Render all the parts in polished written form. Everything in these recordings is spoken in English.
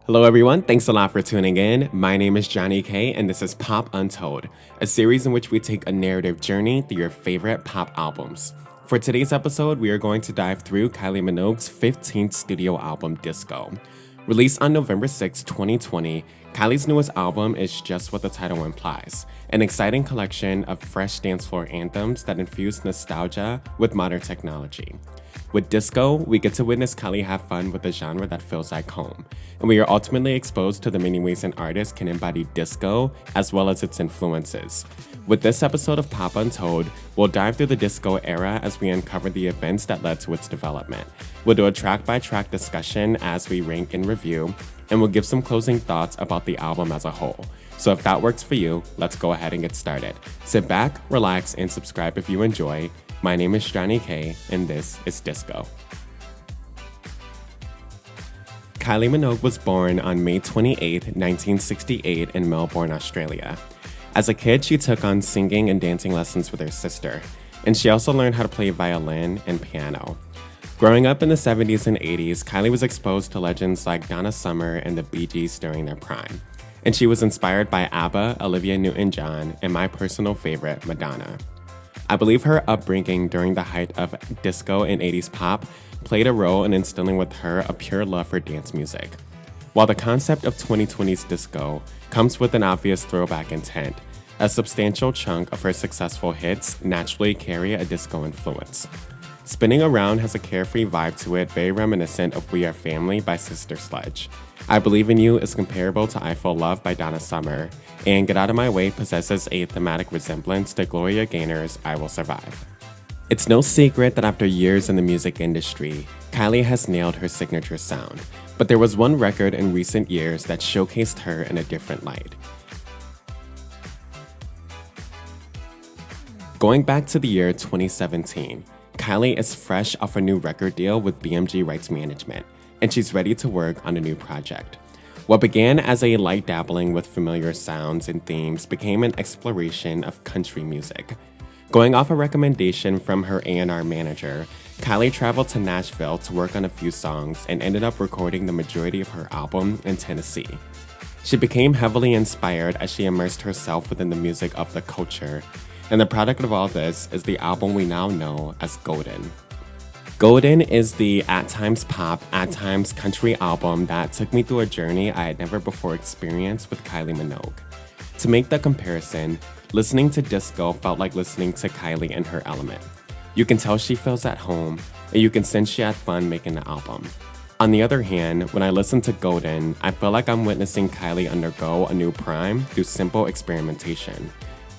Hello, everyone. Thanks a lot for tuning in. My name is Jonnie Kay, and this is Pop Untold, a series in which we take a narrative journey through your favorite pop albums. For today's episode, we are going to dive through Kylie Minogue's 15th studio album, Disco. Released on November 6, 2020, Kylie's newest album is just what the title implies, an exciting collection of fresh dance floor anthems that infuse nostalgia with modern technology. With Disco, we get to witness Kylie have fun with a genre that feels like home, and we are ultimately exposed to the many ways an artist can embody disco as well as its influences. With this episode of Pop Untold, we'll dive through the disco era as we uncover the events that led to its development. We'll do a track-by-track discussion as we rank and review, and we'll give some closing thoughts about the album as a whole. So if that works for you, let's go ahead and get started. Sit back, relax, and subscribe if you enjoy. My name is Jonnie Kay, and this is Disco. Kylie Minogue was born on May 28, 1968 in Melbourne, Australia. As a kid, she took on singing and dancing lessons with her sister, and she also learned how to play violin and piano. Growing up in the 70s and 80s, Kylie was exposed to legends like Donna Summer and the Bee Gees during their prime, and she was inspired by ABBA, Olivia Newton-John, and my personal favorite, Madonna. I believe her upbringing during the height of disco and 80s pop played a role in instilling with her a pure love for dance music. While the concept of 2020's disco comes with an obvious throwback intent, a substantial chunk of her successful hits naturally carry a disco influence. Spinning Around has a carefree vibe to it, very reminiscent of We Are Family by Sister Sledge. I Believe in You is comparable to I Feel Love by Donna Summer, and Get Out of My Way possesses a thematic resemblance to Gloria Gaynor's I Will Survive. It's no secret that after years in the music industry, Kylie has nailed her signature sound, but there was one record in recent years that showcased her in a different light. Going back to the year 2017, Kylie is fresh off a new record deal with BMG Rights Management, and she's ready to work on a new project. What began as a light dabbling with familiar sounds and themes became an exploration of country music. Going off a recommendation from her A&R manager, Kylie traveled to Nashville to work on a few songs and ended up recording the majority of her album in Tennessee. She became heavily inspired as she immersed herself within the music of the culture, and the product of all this is the album we now know as Golden. Golden is the at times pop, at times country album that took me through a journey I had never before experienced with Kylie Minogue. To make the comparison, listening to disco felt like listening to Kylie in her element. You can tell she feels at home, and you can sense she had fun making the album. On the other hand, when I listen to Golden, I feel like I'm witnessing Kylie undergo a new prime through simple experimentation.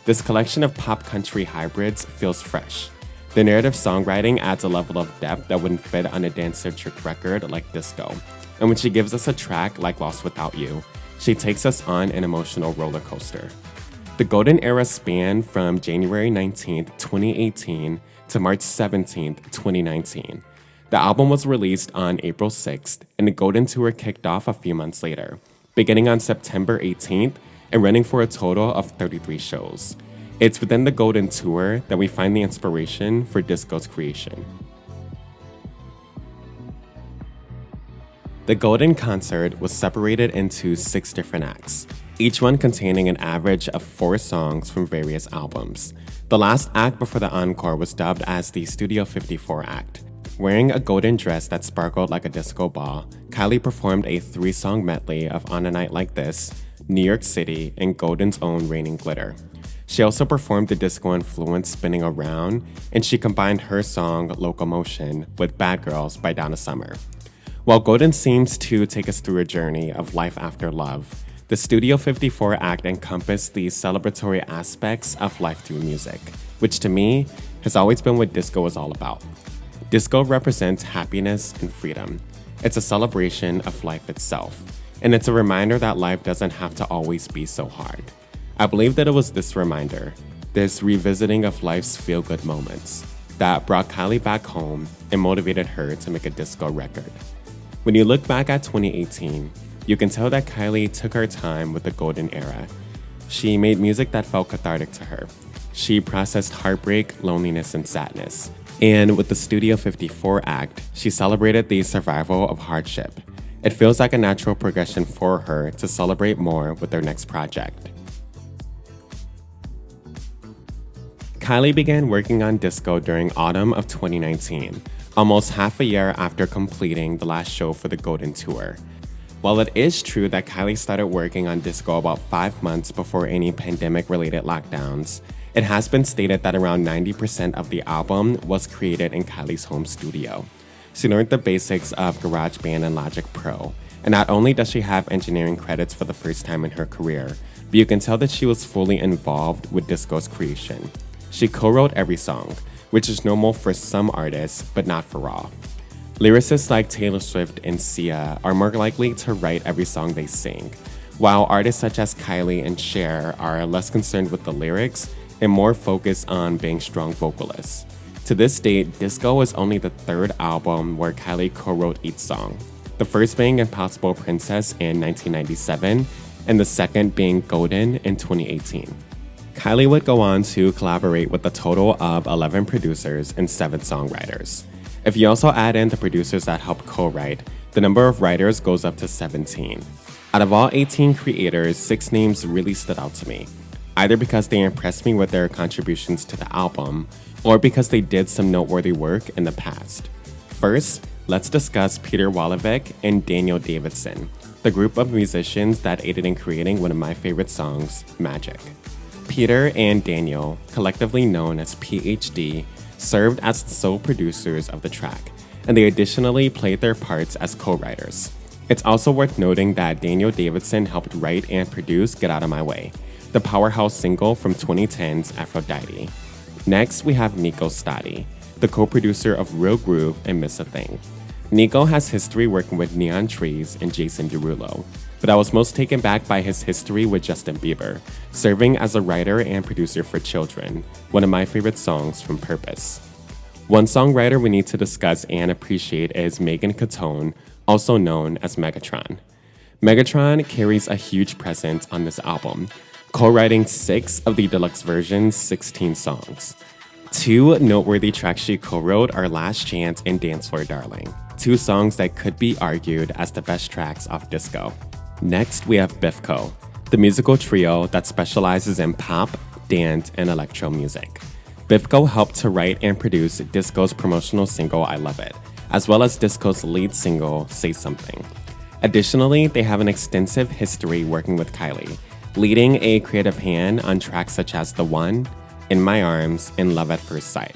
This collection of pop country hybrids feels fresh. The narrative songwriting adds a level of depth that wouldn't fit on a dance-centric record like disco. And when she gives us a track like Lost Without You, she takes us on an emotional roller coaster. The Golden era spanned from January 19, 2018 to March 17, 2019. The album was released on April 6th, and the Golden tour kicked off a few months later, beginning on September 18th and running for a total of 33 shows. It's within the Golden Tour that we find the inspiration for disco's creation. The Golden concert was separated into 6 different acts, each one containing an average of 4 songs from various albums. The last act before the encore was dubbed as the Studio 54 act. Wearing a golden dress that sparkled like a disco ball, Kylie performed a 3-song medley of On a Night Like This, New York City, and Golden's own Raining Glitter. She also performed the disco influence Spinning Around, and she combined her song Locomotion with Bad Girls by Donna Summer. While Golden seems to take us through a journey of life after love, the Studio 54 act encompassed the celebratory aspects of life through music, which to me has always been what disco is all about. Disco represents happiness and freedom. It's a celebration of life itself, and it's a reminder that life doesn't have to always be so hard. I believe that it was this reminder, this revisiting of life's feel-good moments, that brought Kylie back home and motivated her to make a disco record. When you look back at 2018, you can tell that Kylie took her time with the Golden era. She made music that felt cathartic to her. She processed heartbreak, loneliness, and sadness. And with the Studio 54 act, she celebrated the survival of hardship. It feels like a natural progression for her to celebrate more with their next project. Kylie began working on Disco during autumn of 2019, almost half a year after completing the last show for the Golden Tour. While it is true that Kylie started working on Disco about 5 months before any pandemic-related lockdowns, it has been stated that around 90% of the album was created in Kylie's home studio. She learned the basics of GarageBand and Logic Pro, and not only does she have engineering credits for the first time in her career, but you can tell that she was fully involved with Disco's creation. She co-wrote every song, which is normal for some artists, but not for all. Lyricists like Taylor Swift and Sia are more likely to write every song they sing, while artists such as Kylie and Cher are less concerned with the lyrics and more focused on being strong vocalists. To this date, Disco is only the third album where Kylie co-wrote each song, the first being Impossible Princess in 1997, and the second being Golden in 2018. Kylie would go on to collaborate with a total of 11 producers and 7 songwriters. If you also add in the producers that helped co-write, the number of writers goes up to 17. Out of all 18 creators, 6 names really stood out to me, either because they impressed me with their contributions to the album, or because they did some noteworthy work in the past. First, let's discuss Peter Wolovic and Daniel Davidson, the group of musicians that aided in creating one of my favorite songs, Magic. Peter and Daniel, collectively known as PhD, served as the sole producers of the track, and they additionally played their parts as co-writers. It's also worth noting that Daniel Davidson helped write and produce Get Out of My Way, the powerhouse single from 2010's Aphrodite. Next, we have Nico Stati, the co-producer of Real Groove and Miss a Thing. Nico has history working with Neon Trees and Jason Derulo, but I was most taken back by his history with Justin Bieber, serving as a writer and producer for Children, one of my favorite songs from Purpose. One songwriter we need to discuss and appreciate is Megan Catone, also known as Megatron. Megatron carries a huge presence on this album, co-writing 6 of the deluxe version's 16 songs. 2 noteworthy tracks she co-wrote are Last Chance and Dance Floor Darling, 2 songs that could be argued as the best tracks off Disco. Next, we have Bifco, the musical trio that specializes in pop, dance, and electro music. Bifco helped to write and produce Disco's promotional single I Love It, as well as Disco's lead single Say Something. Additionally, they have an extensive history working with Kylie, leading a creative hand on tracks such as The One, In My Arms, and Love at First Sight.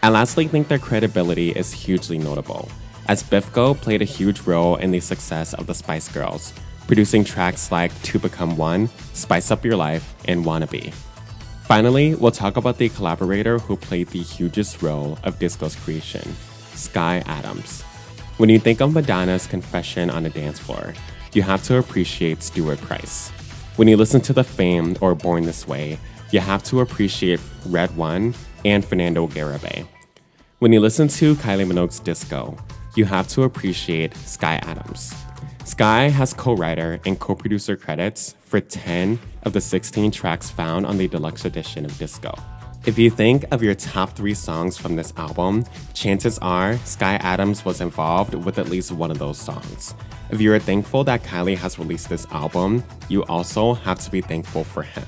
I lastly think their credibility is hugely notable, as Bifco played a huge role in the success of the Spice Girls, producing tracks like To Become One, Spice Up Your Life, and Wannabe. Finally, we'll talk about the collaborator who played the hugest role of Disco's creation, Sky Adams. When you think of Madonna's Confession on a Dance Floor, you have to appreciate Stuart Price. When you listen to The Fame or Born This Way, you have to appreciate Red One and Fernando Garibay. When you listen to Kylie Minogue's Disco, you have to appreciate Sky Adams. Sky has co-writer and co-producer credits for 10 of the 16 tracks found on the deluxe edition of Disco. If you think of your top 3 songs from this album, chances are Sky Adams was involved with at least one of those songs. If you're thankful that Kylie has released this album, you also have to be thankful for him.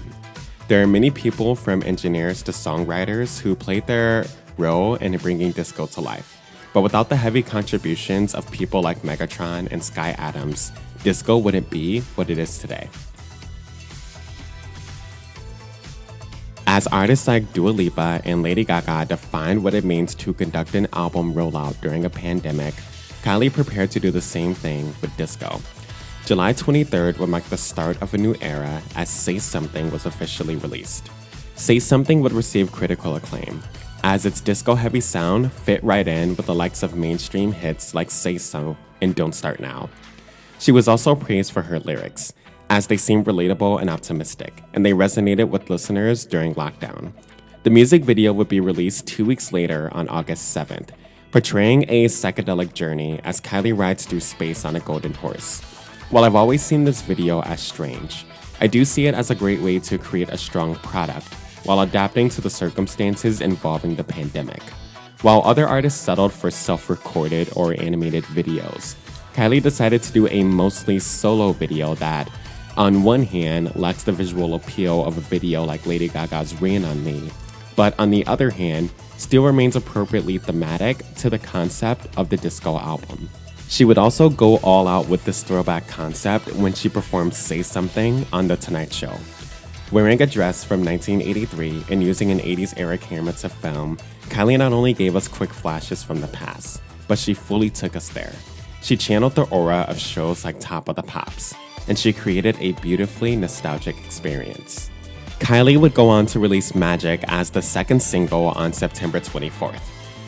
There are many people, from engineers to songwriters, who played their role in bringing Disco to life. But without the heavy contributions of people like Megatron and Sky Adams, Disco wouldn't be what it is today. As artists like Dua Lipa and Lady Gaga defined what it means to conduct an album rollout during a pandemic, Kylie prepared to do the same thing with Disco. July 23rd would mark the start of a new era as Say Something was officially released. Say Something would receive critical acclaim, as its disco-heavy sound fit right in with the likes of mainstream hits like Say So and Don't Start Now. She was also praised for her lyrics, as they seemed relatable and optimistic, and they resonated with listeners during lockdown. The music video would be released 2 weeks later on August 7th, portraying a psychedelic journey as Kylie rides through space on a golden horse. While I've always seen this video as strange, I do see it as a great way to create a strong product while adapting to the circumstances involving the pandemic. While other artists settled for self-recorded or animated videos, Kylie decided to do a mostly solo video that, on one hand, lacks the visual appeal of a video like Lady Gaga's Rain on Me, but on the other hand, still remains appropriately thematic to the concept of the disco album. She would also go all out with this throwback concept when she performed Say Something on The Tonight Show. Wearing a dress from 1983 and using an 80s era camera to film, Kylie not only gave us quick flashes from the past, but she fully took us there. She channeled the aura of shows like Top of the Pops, and she created a beautifully nostalgic experience. Kylie would go on to release Magic as the second single on September 24th.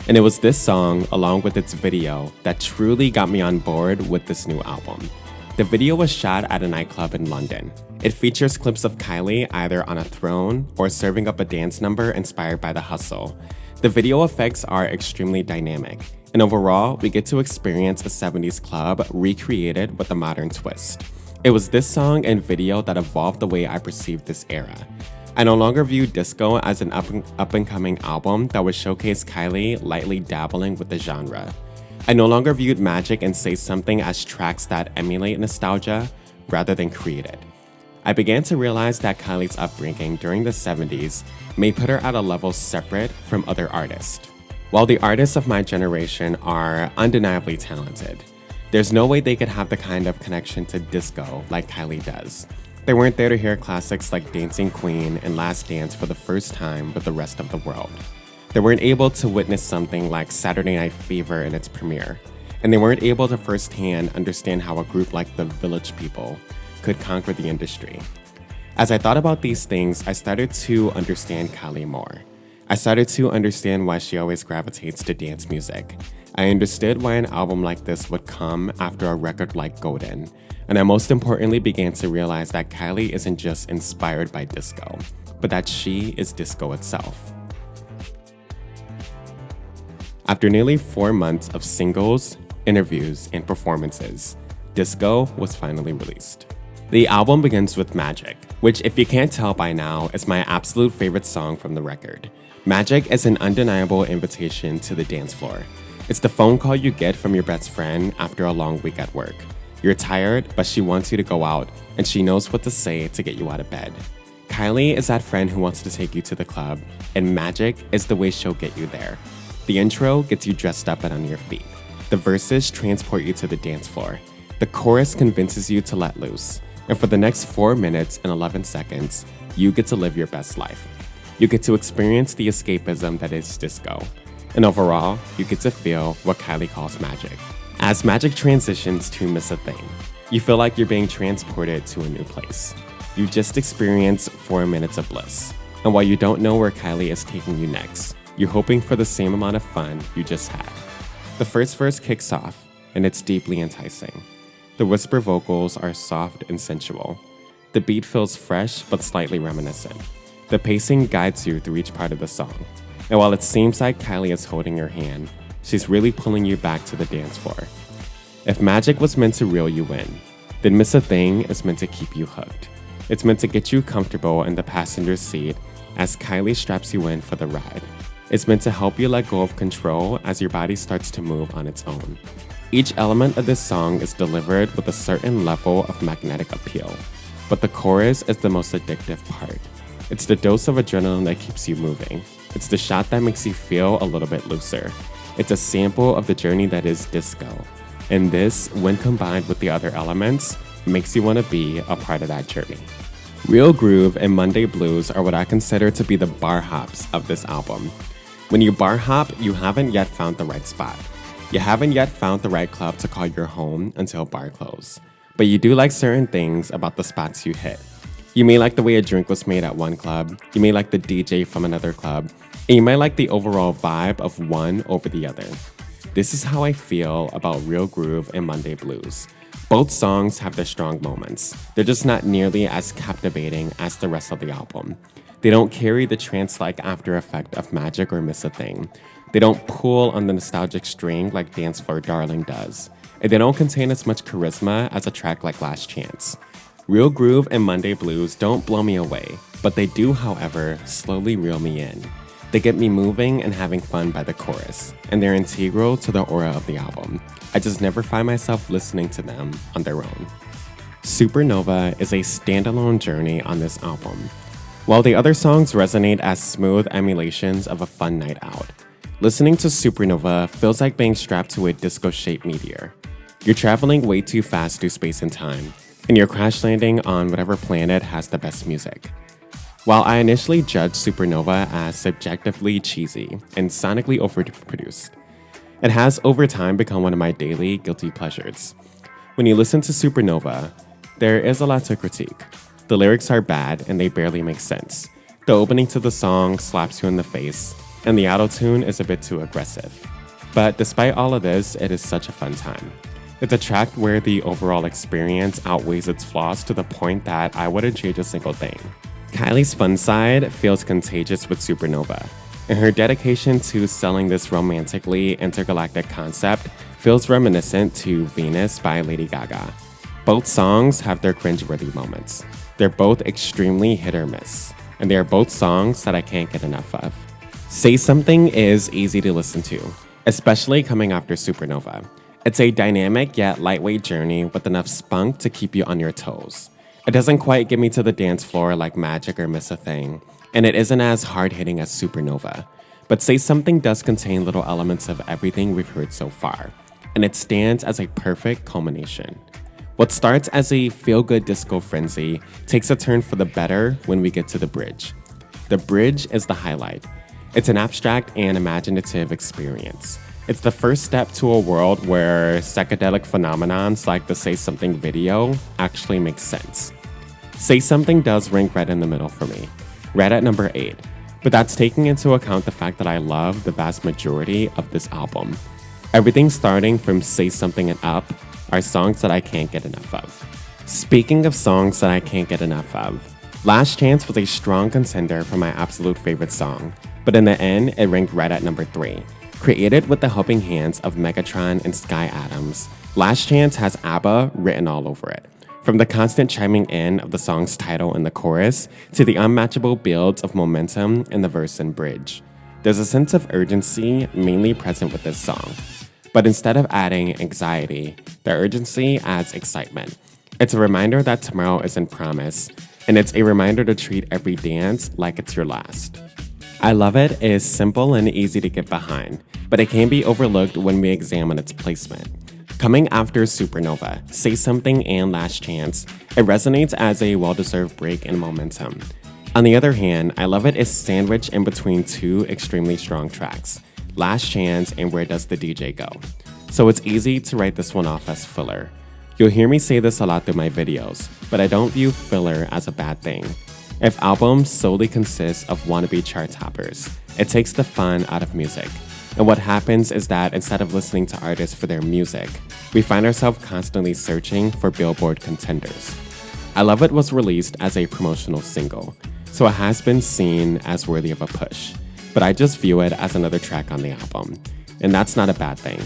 And it was this song, along with its video, that truly got me on board with this new album. The video was shot at a nightclub in London. It features clips of Kylie either on a throne or serving up a dance number inspired by The Hustle. The video effects are extremely dynamic, and overall, we get to experience a 70s club recreated with a modern twist. It was this song and video that evolved the way I perceived this era. I no longer view disco as an up-and-coming album that would showcase Kylie lightly dabbling with the genre. I no longer viewed Magic and Say Something as tracks that emulate nostalgia rather than create it. I began to realize that Kylie's upbringing during the 70s may put her at a level separate from other artists. While the artists of my generation are undeniably talented, there's no way they could have the kind of connection to disco like Kylie does. They weren't there to hear classics like Dancing Queen and Last Dance for the first time with the rest of the world. They weren't able to witness something like Saturday Night Fever in its premiere. And they weren't able to firsthand understand how a group like the Village People could conquer the industry. As I thought about these things, I started to understand Kylie more. I started to understand why she always gravitates to dance music. I understood why an album like this would come after a record like Golden. And I most importantly began to realize that Kylie isn't just inspired by disco, but that she is disco itself. After nearly 4 months of singles, interviews, and performances, Disco was finally released. The album begins with Magic, which, if you can't tell by now, is my absolute favorite song from the record. Magic is an undeniable invitation to the dance floor. It's the phone call you get from your best friend after a long week at work. You're tired, but she wants you to go out, and she knows what to say to get you out of bed. Kylie is that friend who wants to take you to the club, and Magic is the way she'll get you there. The intro gets you dressed up and on your feet. The verses transport you to the dance floor. The chorus convinces you to let loose. And for the next 4 minutes and 11 seconds, you get to live your best life. You get to experience the escapism that is disco. And overall, you get to feel what Kylie calls magic. As Magic transitions to Miss a Thing, you feel like you're being transported to a new place. You just experienced 4 minutes of bliss. And while you don't know where Kylie is taking you next, you're hoping for the same amount of fun you just had. The first verse kicks off, and it's deeply enticing. The whisper vocals are soft and sensual. The beat feels fresh but slightly reminiscent. The pacing guides you through each part of the song. And while it seems like Kylie is holding your hand, she's really pulling you back to the dance floor. If Magic was meant to reel you in, then Miss a Thing is meant to keep you hooked. It's meant to get you comfortable in the passenger seat as Kylie straps you in for the ride. It's meant to help you let go of control as your body starts to move on its own. Each element of this song is delivered with a certain level of magnetic appeal, but the chorus is the most addictive part. It's the dose of adrenaline that keeps you moving. It's the shot that makes you feel a little bit looser. It's a sample of the journey that is disco. And this, when combined with the other elements, makes you want to be a part of that journey. Real Groove and Monday Blues are what I consider to be the bar hops of this album. When you bar hop, you haven't yet found the right spot. You haven't yet found the right club to call your home until bar close. But you do like certain things about the spots you hit. You may like the way a drink was made at one club, you may like the DJ from another club, and you might like the overall vibe of one over the other. This is how I feel about Real Groove and Monday Blues. Both songs have their strong moments. They're just not nearly as captivating as the rest of the album. They don't carry the trance-like after effect of Magic or Miss a Thing. They don't pull on the nostalgic string like Dance Floor Darling does. And they don't contain as much charisma as a track like Last Chance. Real Groove and Monday Blues don't blow me away, but they do, however, slowly reel me in. They get me moving and having fun by the chorus, and they're integral to the aura of the album. I just never find myself listening to them on their own. Supernova is a standalone journey on this album. While the other songs resonate as smooth emulations of a fun night out, listening to Supernova feels like being strapped to a disco-shaped meteor. You're traveling way too fast through space and time, and you're crash landing on whatever planet has the best music. While I initially judged Supernova as subjectively cheesy and sonically overproduced, it has over time become one of my daily guilty pleasures. When you listen to Supernova, there is a lot to critique. The lyrics are bad and they barely make sense. The opening to the song slaps you in the face, and the auto-tune is a bit too aggressive. But despite all of this, it is such a fun time. It's a track where the overall experience outweighs its flaws to the point that I wouldn't change a single thing. Kylie's fun side feels contagious with Supernova, and her dedication to selling this romantically intergalactic concept feels reminiscent to Venus by Lady Gaga. Both songs have their cringe-worthy moments. They're both extremely hit or miss, and they are both songs that I can't get enough of. Say Something is easy to listen to, especially coming after Supernova. It's a dynamic yet lightweight journey with enough spunk to keep you on your toes. It doesn't quite get me to the dance floor like Magic or Miss a Thing, and it isn't as hard-hitting as Supernova. But Say Something does contain little elements of everything we've heard so far, and it stands as a perfect culmination. What starts as a feel-good disco frenzy takes a turn for the better when we get to the bridge. The bridge is the highlight. It's an abstract and imaginative experience. It's the first step to a world where psychedelic phenomenons like the Say Something video actually make sense. Say Something does rank right in the middle for me, right at number 8, but that's taking into account the fact that I love the vast majority of this album. Everything starting from Say Something and up are songs that I can't get enough of. Speaking of songs that I can't get enough of, Last Chance was a strong contender for my absolute favorite song, but in the end, it ranked right at number 3. Created with the helping hands of Megatron and Sky Adams, Last Chance has ABBA written all over it. From the constant chiming in of the song's title in the chorus to the unmatchable builds of momentum in the verse and bridge. There's a sense of urgency mainly present with this song. But instead of adding anxiety, the urgency adds excitement. It's a reminder that tomorrow isn't promised, and it's a reminder to treat every dance like it's your last. I Love It is simple and easy to get behind, but it can be overlooked when we examine its placement. Coming after Supernova, Say Something, and Last Chance, it resonates as a well-deserved break in momentum. On the other hand, I Love It is sandwiched in between two extremely strong tracks, Last Chance and Where Does the DJ Go? So it's easy to write this one off as filler. You'll hear me say this a lot through my videos, but I don't view filler as a bad thing. If albums solely consist of wannabe chart toppers, it takes the fun out of music. And what happens is that instead of listening to artists for their music, we find ourselves constantly searching for Billboard contenders. I Love It was released as a promotional single, so it has been seen as worthy of a push, but I just view it as another track on the album, and that's not a bad thing.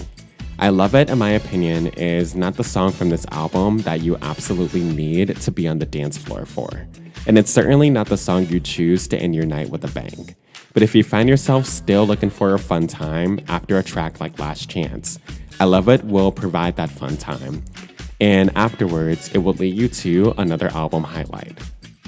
I Love It, in my opinion, is not the song from this album that you absolutely need to be on the dance floor for. And it's certainly not the song you choose to end your night with a bang. But if you find yourself still looking for a fun time after a track like Last Chance, I Love It will provide that fun time. And afterwards, it will lead you to another album highlight.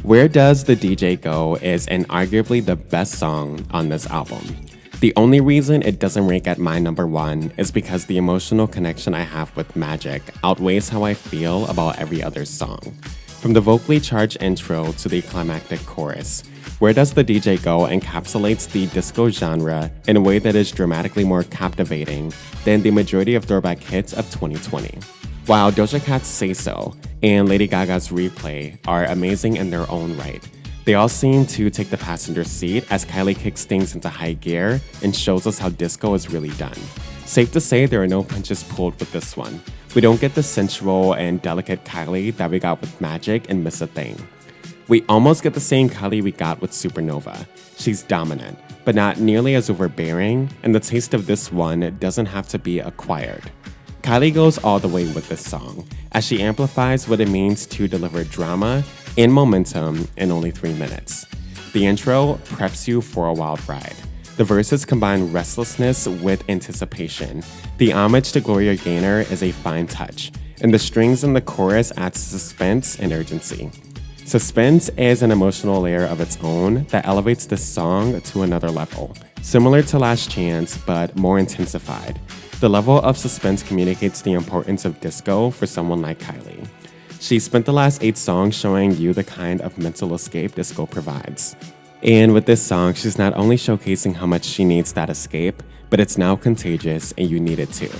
Where Does the DJ Go is arguably the best song on this album. The only reason it doesn't rank at my number 1 is because the emotional connection I have with Magic outweighs how I feel about every other song. From the vocally charged intro to the climactic chorus, Where Does the DJ Go encapsulates the disco genre in a way that is dramatically more captivating than the majority of throwback hits of 2020. While Doja Cat's Say So and Lady Gaga's Replay are amazing in their own right, they all seem to take the passenger seat as Kylie kicks things into high gear and shows us how disco is really done. Safe to say there are no punches pulled with this one. We don't get the sensual and delicate Kylie that we got with Magic and Miss a Thing. We almost get the same Kylie we got with Supernova. She's dominant, but not nearly as overbearing, and the taste of this one doesn't have to be acquired. Kylie goes all the way with this song, as she amplifies what it means to deliver drama and momentum in only 3 minutes. The intro preps you for a wild ride. The verses combine restlessness with anticipation. The homage to Gloria Gaynor is a fine touch, and the strings in the chorus add suspense and urgency. Suspense is an emotional layer of its own that elevates this song to another level, similar to Last Chance, but more intensified. The level of suspense communicates the importance of disco for someone like Kylie. She spent the last 8 songs showing you the kind of mental escape disco provides. And with this song, she's not only showcasing how much she needs that escape, but it's now contagious and you need it too.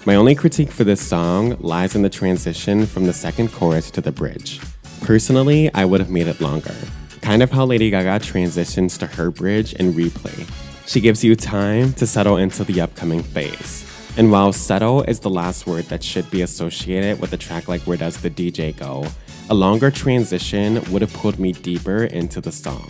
My only critique for this song lies in the transition from the second chorus to the bridge. Personally, I would have made it longer, kind of how Lady Gaga transitions to her bridge in Replay. She gives you time to settle into the upcoming phase. And while settle is the last word that should be associated with a track like Where Does the DJ Go, a longer transition would have pulled me deeper into the song.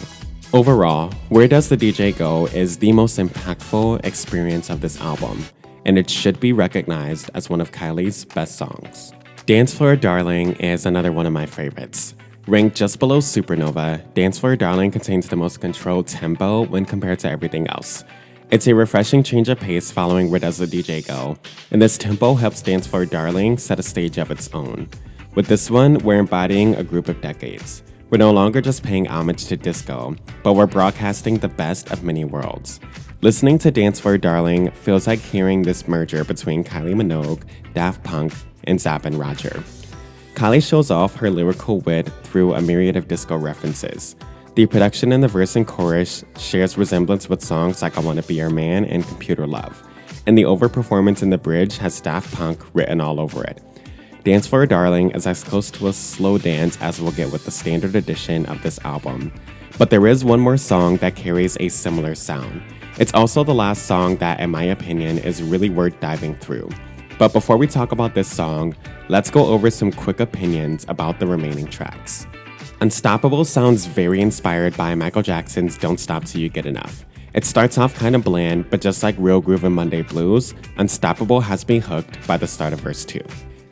Overall, Where Does the DJ Go is the most impactful experience of this album, and it should be recognized as one of Kylie's best songs. Dance Floor Darling is another one of my favorites. Ranked just below Supernova, Dance Floor Darling contains the most controlled tempo when compared to everything else. It's a refreshing change of pace following Where Does the DJ Go, and this tempo helps Dance Floor Darling set a stage of its own. With this one, we're embodying a group of decades. We're no longer just paying homage to disco, but we're broadcasting the best of many worlds. Listening to Dance Floor Darling feels like hearing this merger between Kylie Minogue, Daft Punk, and Zapp and Roger. Kylie shows off her lyrical wit through a myriad of disco references. The production in the verse and chorus shares resemblance with songs like I Wanna Be Your Man and Computer Love, and the overperformance in the bridge has Daft Punk written all over it. Dance Floor Darling is as close to a slow dance as we'll get with the standard edition of this album. But there is one more song that carries a similar sound. It's also the last song that, in my opinion, is really worth diving through. But before we talk about this song, let's go over some quick opinions about the remaining tracks. Unstoppable sounds very inspired by Michael Jackson's Don't Stop Till You Get Enough. It starts off kind of bland, but just like Real Groove and Monday Blues, Unstoppable has me hooked by the start of verse 2.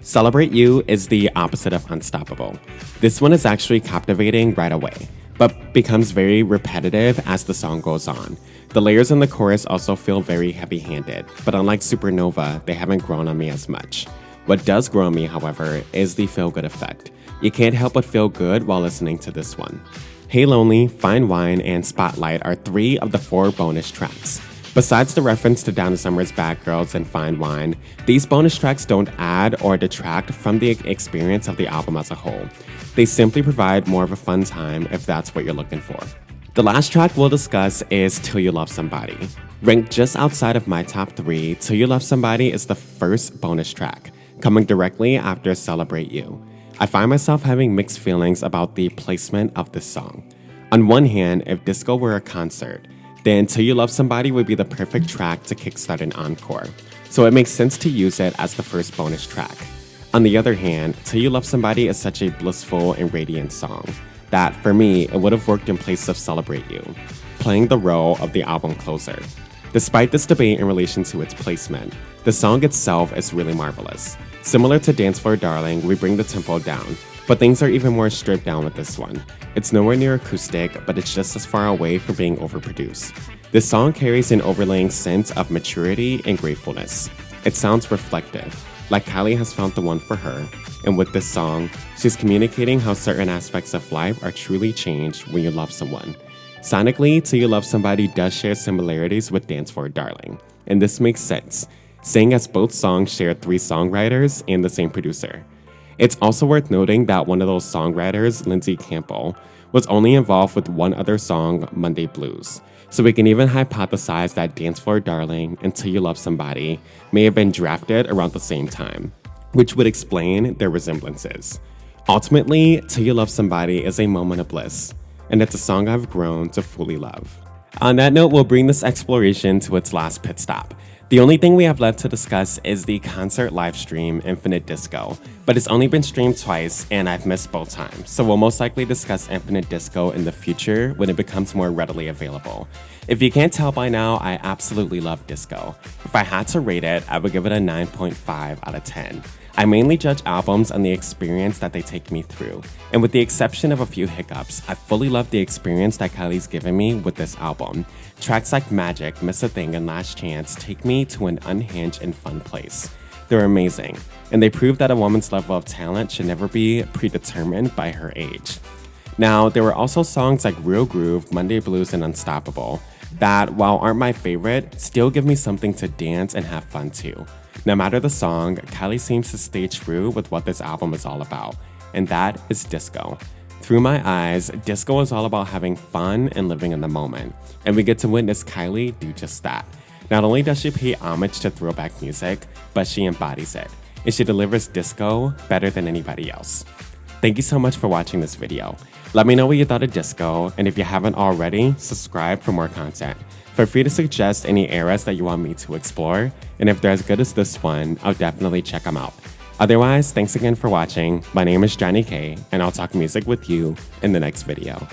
Celebrate You is the opposite of Unstoppable. This one is actually captivating right away, but becomes very repetitive as the song goes on. The layers in the chorus also feel very heavy-handed, but unlike Supernova, they haven't grown on me as much. What does grow on me, however, is the feel-good effect. You can't help but feel good while listening to this one. Hey Lonely, Fine Wine, and Spotlight are 3 of the 4 bonus tracks. Besides the reference to Donna Summer's Bad Girls and Fine Wine, these bonus tracks don't add or detract from the experience of the album as a whole. They simply provide more of a fun time if that's what you're looking for. The last track we'll discuss is Till You Love Somebody. Ranked just outside of my top 3, Till You Love Somebody is the first bonus track, coming directly after Celebrate You. I find myself having mixed feelings about the placement of this song. On one hand, if disco were a concert, then Till You Love Somebody would be the perfect track to kickstart an encore, so it makes sense to use it as the first bonus track. On the other hand, Till You Love Somebody is such a blissful and radiant song that, for me, it would have worked in place of Celebrate You, playing the role of the album closer. Despite this debate in relation to its placement, the song itself is really marvelous. Similar to Dance Floor Darling, we bring the tempo down, but things are even more stripped down with this one. It's nowhere near acoustic, but it's just as far away from being overproduced. This song carries an overlaying sense of maturity and gratefulness. It sounds reflective, like Kylie has found the one for her, and with this song, she's communicating how certain aspects of life are truly changed when you love someone. Sonically, Till You Love Somebody does share similarities with Dance Floor Darling, and this makes sense, seeing as both songs share 3 songwriters and the same producer. It's also worth noting that one of those songwriters, Lindsay Campbell, was only involved with one other song, Monday Blues. So we can even hypothesize that Dance Floor Darling and Till You Love Somebody may have been drafted around the same time, which would explain their resemblances. Ultimately, Till You Love Somebody is a moment of bliss, and it's a song I've grown to fully love. On that note, we'll bring this exploration to its last pit stop. The only thing we have left to discuss is the concert live stream Infinite Disco, but it's only been streamed twice and I've missed both times, so we'll most likely discuss Infinite Disco in the future when it becomes more readily available. If you can't tell by now, I absolutely love disco. If I had to rate it, I would give it a 9.5 out of 10. I mainly judge albums on the experience that they take me through, and with the exception of a few hiccups, I fully love the experience that Kylie's given me with this album. Tracks like Magic, Miss a Thing, and Last Chance take me to an unhinged and fun place. They're amazing, and they prove that a woman's level of talent should never be predetermined by her age. Now, there were also songs like Real Groove, Monday Blues, and Unstoppable that, while aren't my favorite, still give me something to dance and have fun to. No matter the song, Kylie seems to stay true with what this album is all about, and that is disco. Through my eyes, disco is all about having fun and living in the moment, and we get to witness Kylie do just that. Not only does she pay homage to throwback music, but she embodies it, and she delivers disco better than anybody else. Thank you so much for watching this video. Let me know what you thought of disco, and if you haven't already, subscribe for more content. Feel free to suggest any eras that you want me to explore, and if they're as good as this one, I'll definitely check them out. Otherwise, thanks again for watching. My name is Jonnie Kay, and I'll talk music with you in the next video.